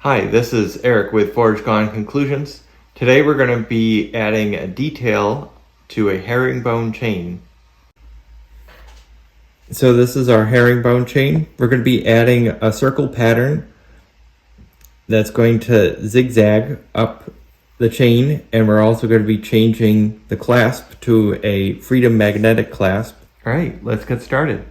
Hi, this is Eric with Foregone Conclusions. Today we're going to be adding a detail to a herringbone chain. So this is our herringbone chain. We're going to be adding a circle pattern that's going to zigzag up the chain, and we're also going to be changing the clasp to a Freedom Magnetic Clasp. All right, let's get started.